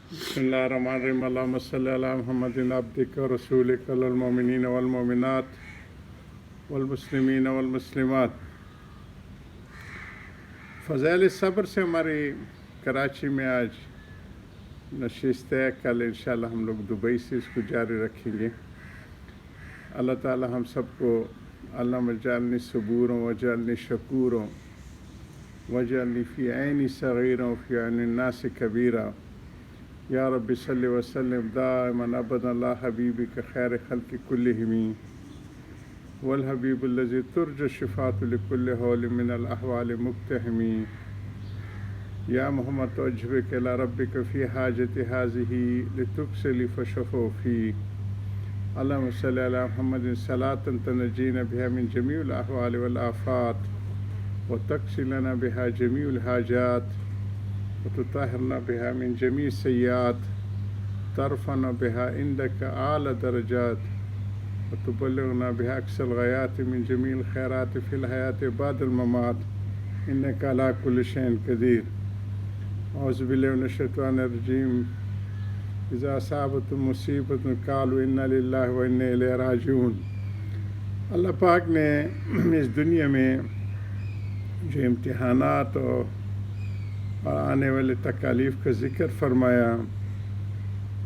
बिस्मिल्लाहिर्रहमानिर्रहीम अल्लाहुम्मा सल्लि अला मुहम्मदिन अब्दिका व रसूलिका अल मोमिनीन वल मोमिनात वल मुस्लिमीन वल मुस्लिमात। फ़ज़ाइल सब्र से हमारी कराची में आज नशिस्त है। कल इंशाअल्लाह हम लोग दुबई से इसको जारी रखेंगे। अल्लाह ताला हम सबको अल्लाहुम्मा जअलनी सबूरन वजअलनी शकूरन वजअलनी फ़ी ऐनी सगीरन फ़ी ऐनि नास कबीरा या रब्बि सल्लि व सल्लिम दाइमन अबदन अला हबीबिका खैर खल्क़ि कुल्लिहिम वल हबीबुल्लज़ी तुरजु शिफ़ाअतु लिकुल्लि हौलिन मिनल अहवालि मुक़्तहमी या मोहम्मद तवज्जुबिका इला रब्बिका फ़ी हाजति हाज़िही लितुक्सिली फ़शफ़ू फ़ी अल्लाहुम्मा सल्लि अला मुहम्मदिन सलातन तनज्जीना बिहा मिन जमीइल अहवालि वल आफ़ात व तक़सिलना बिहा जमीइल हाजात वतुताहिरना बिहा मिन जमीइ सय्यात तरफ़ना बिहा इंदका आला दरजात वतुबल्लिगना बिहा अक़सल ग़ायात मिन जमीइल ख़ैरात फ़िल हयात बादल ममात इन्नका अला कुल्लि शैइन क़दीर। औज़ु बिल्लाहि मिनश शैतानिर रजीम। इज़ा असाबतहुम मुसीबतुन क़ालू इन्ना लिल्लाहि व इन्ना इलैहि राजिऊन। अल्लाह पाक ने इस दुनिया में जो इम्तिहानात और आने वाले तकालीफ़ का ज़िक्र फरमाया,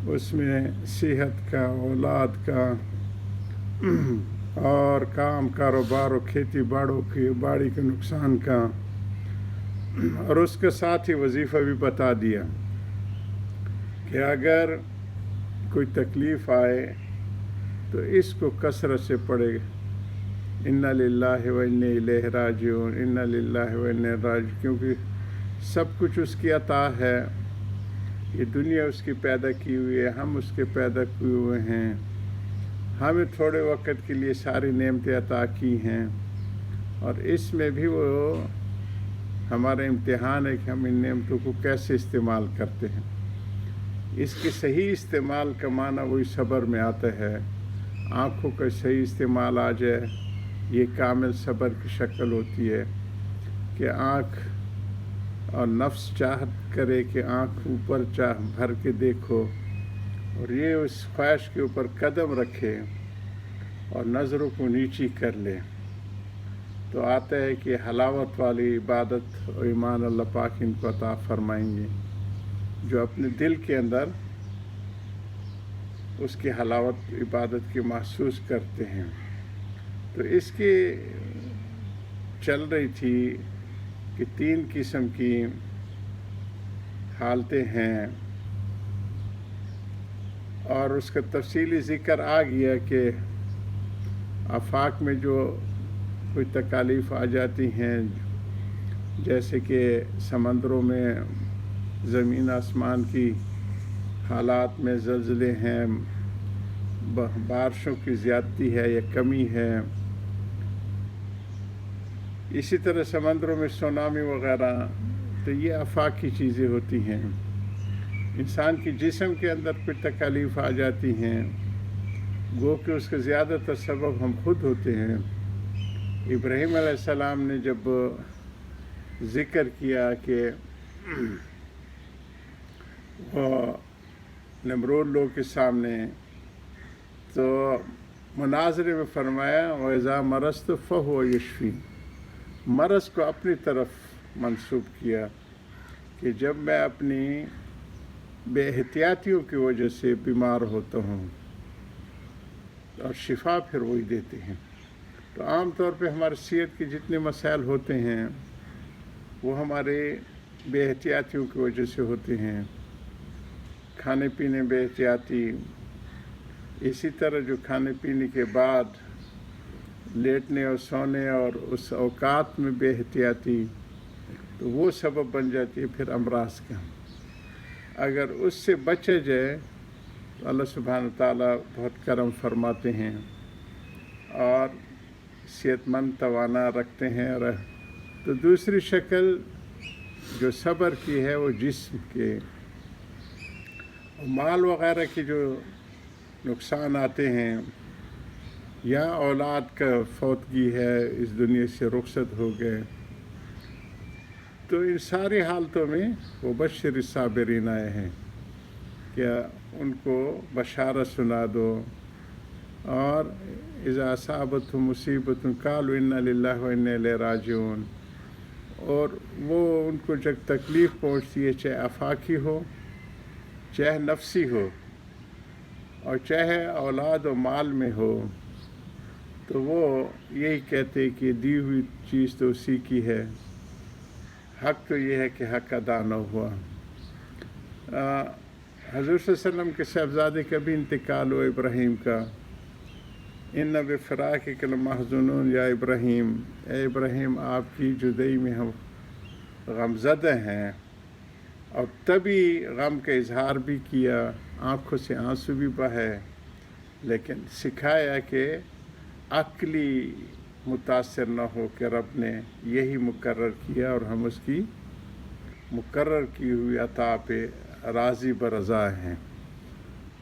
उसमें सेहत का, औलाद का और काम कारोबार और खेती बाड़ी के नुकसान का, और उसके साथ ही वजीफ़ा भी बता दिया कि अगर कोई तकलीफ़ आए तो इसको कसरत से पढ़े, इन्ना लिल्लाहि व इन्ना इलैहि राजिऊन, इन्ना लिल्लाहि व इन्ना इलैहि राजिऊन। क्योंकि सब कुछ उसकी अता है, ये दुनिया उसकी पैदा की हुई है, हम उसके पैदा किए हुए हैं। हमें थोड़े वक्त के लिए सारी नेमतें अता की हैं और इसमें भी वो हमारा इम्तिहान है कि हम इन नेमतों को कैसे इस्तेमाल करते हैं। इसके सही इस्तेमाल का माना वही सब्र में आता है। आँखों का सही इस्तेमाल आ जाए, ये कामिल सब्र की शक्ल होती है कि आँख और नफ्स चाहत करे कि आँख ऊपर चाह भर के देखो और ये उस ख्वाहिश के ऊपर कदम रखे और नज़रों को नीची कर ले, तो आता है कि हलावत वाली इबादत और ईमान अल्लाह पाक इनको अता फरमाएंगे, जो अपने दिल के अंदर उसकी हलावत इबादत की महसूस करते हैं। तो इसकी चल रही थी कि 3 किस्म की हालतें हैं और उसका तफसीली ज़िक्र आ गया कि आफाक में जो कोई तकालीफ़ आ जाती हैं, जैसे कि समंदरों में ज़मीन आसमान की हालात में ज़लज़ले हैं, बारिशों की ज़्यादती है या कमी है। इसी तरह समंदरों में सुनामी वग़ैरह, तो ये आफाकी चीज़ें होती हैं। इंसान की जिस्म के अंदर कोई तकालीफ़ आ जाती हैं, गो कि उसका ज़्यादातर सबब हम खुद होते हैं। इब्राहीम अलैहिस्सलाम ने जब ज़िक्र किया कि वो नमरूद लोग के सामने, तो मुनाज़रे में फरमाया वइज़ा मरज़्तु फ़हुव यशफ़ी, मरज़ को अपनी तरफ मंसूब किया कि जब मैं अपनी बेहतियातियों की वजह से बीमार होता हूँ और शिफा फिर वही देते हैं। तो आम तौर पे हमारी सेहत के जितने मसाइल होते हैं वो हमारे बेहतियातियों की वजह से होते हैं। खाने पीने बेहतियाती, इसी तरह जो खाने पीने के बाद लेटने और सोने और उस औकात में बेहतियाती, तो वो सबब बन जाती है फिर अमराज का। अगर उससे बचा जाए तो अल्लाह सुब्हान ताला बहुत करम फरमाते हैं और सेहतमंद तवाना रखते हैं। तो दूसरी शक्ल जो सब्र की है वो जिस्म के माल वग़ैरह के जो नुकसान आते हैं या औलाद का फौतगी है, इस दुनिया से रुखसत हो गए, तो इन सारी हालतों में वो बशर साबिरीन आए हैं کہ ان کو بشارت سنا دو، اور اذا اصابتهم مصیبت قالوا انا للہ و انا الیہ راجعون، اور وہ ان کو جب تکلیف پہنچتی ہے، چاہے آفاقی ہو چاہے نفسی ہو اور چاہے اولاد و مال میں ہو، تو وہ یہی کہتے کہ دی ہوئی چیز تو اسی کی ہے، حق تو یہ ہے کہ حق ادا نہ ہوا۔ حضور صلی اللہ علیہ وسلم کے صاحبزادے کا بھی انتقال ہوا، ابراہیم کا۔ ان بفراقک لمحزونون یا ابراہیم، اے ابراہیم آپ کی جدائی میں ہم غمزدہ ہیں، اور تبھی غم کا اظہار بھی کیا، آنکھوں سے آنسو بھی بہے، لیکن سکھایا کہ عقلی متاثر نہ ہو کہ رب نے یہی مقرر کیا اور ہم اس کی مقرر کی ہوئی عطا پہ راضی برضا ہیں۔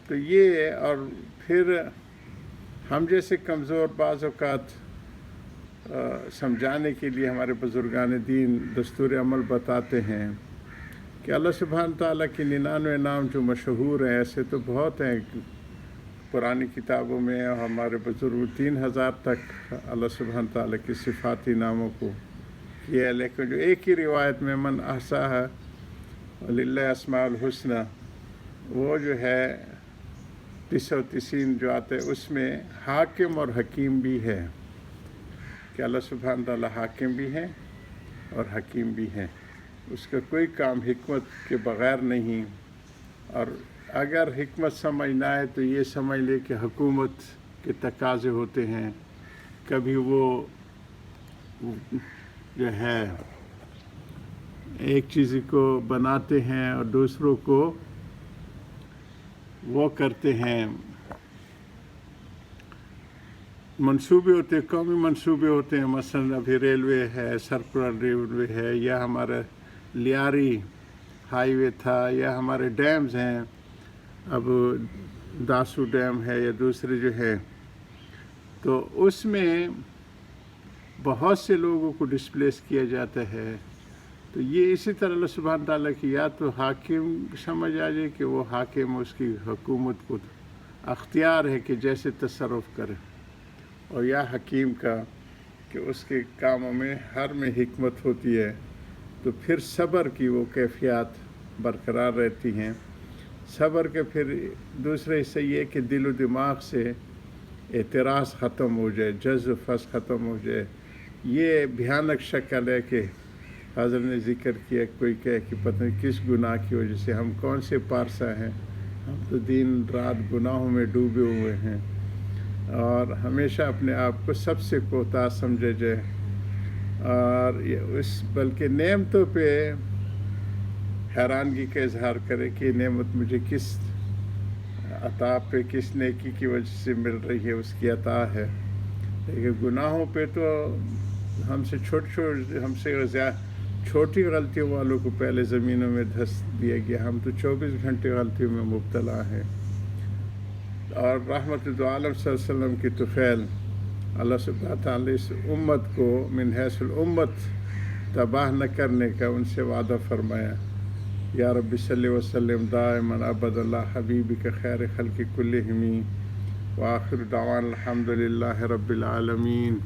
تو یہ، اور پھر ہم جیسے کمزور بعض اوقات سمجھانے کے لیے ہمارے بزرگان دین دستور عمل بتاتے ہیں کہ اللہ سبحانہ تعالیٰ کی 99 نام جو مشہور ہیں، ایسے تو بہت ہیں پرانی کتابوں میں، اور ہمارے بزرگ 3000 تک اللہ سبحانہ تعالیٰ کی صفاتی ناموں کو کیا ہے، لیکن جو ایک ہی روایت میں من احصاها وللہ اسماء الحسنی، وہ جو ہے 39 جو آتے ہیں، اس میں حاکم اور حکیم بھی ہے کہ اللہ سبحانہ تعالیٰ حاکم بھی ہیں اور حکیم بھی ہیں، اس کا کوئی کام حکمت کے بغیر نہیں، اور اگر حکمت سمجھ نہ آئے تو یہ سمجھ لے کہ حکومت کے تقاضے ہوتے ہیں، کبھی وہ جو ہے ایک چیز کو بناتے ہیں اور دوسروں کو وہ کرتے ہیں، منصوبے ہوتے ہیں، قومی منصوبے ہوتے ہیں، مثلا ابھی ریلوے ہے، سرکولر ریلوے ہے، یا ہمارا لیاری ہائی وے تھا، یا ہمارے ڈیمز ہیں، اب داسو ڈیم ہے یا دوسرے جو ہے، تو اس میں بہت سے لوگوں کو ڈسپلیس کیا جاتا ہے۔ تو یہ اسی طرح اللہ سبحانہ تعالیٰ کی یا تو حاکم سمجھ آ جائے کہ وہ حاکم اس کی حکومت کو اختیار ہے کہ جیسے تصرف کرے، اور یا حکیم کا کہ اس کے کاموں میں ہر میں حکمت ہوتی ہے، تو پھر صبر کی وہ کیفیات برقرار رہتی ہیں۔ صبر کے پھر دوسرے حصہ یہ کہ دل و دماغ سے اعتراض ختم ہو جائے، جز و فس ختم ہو جائے۔ یہ بھیانک شکل ہے کہ حضرت نے ذکر کیا، کوئی کہے کہ پتہ نہیں کس گناہ کی وجہ سے، ہم کون سے پارسا ہیں، ہم تو دن رات گناہوں میں ڈوبے ہوئے ہیں، اور ہمیشہ اپنے آپ کو سب سے کوتاہ سمجھا جائے، اور بلکہ نعمتوں پہ حیرانگی کا اظہار کرے کہ یہ نعمت مجھے کس عطا پہ، کس نیکی کی وجہ سے مل رہی ہے، اس کی عطا ہے۔ لیکن گناہوں پہ تو ہم سے ہم سے چھوٹی غلطیوں والوں کو پہلے زمینوں میں دھس دیا گیا، ہم تو 24 گھنٹے غلطیوں میں مبتلا ہیں۔ اور رحمت دو عالم صلی اللہ علیہ وسلم کی طفیل اللہ سبحانہ تعالیٰ اس امت کو من حیث الامت تباہ نہ کرنے کا ان سے وعدہ فرمایا، یا رب صلی وسلم دائما ابد اللہ حبیبک خیر خلق کلہم، وآخر دعوان الحمد للہ رب العالمین۔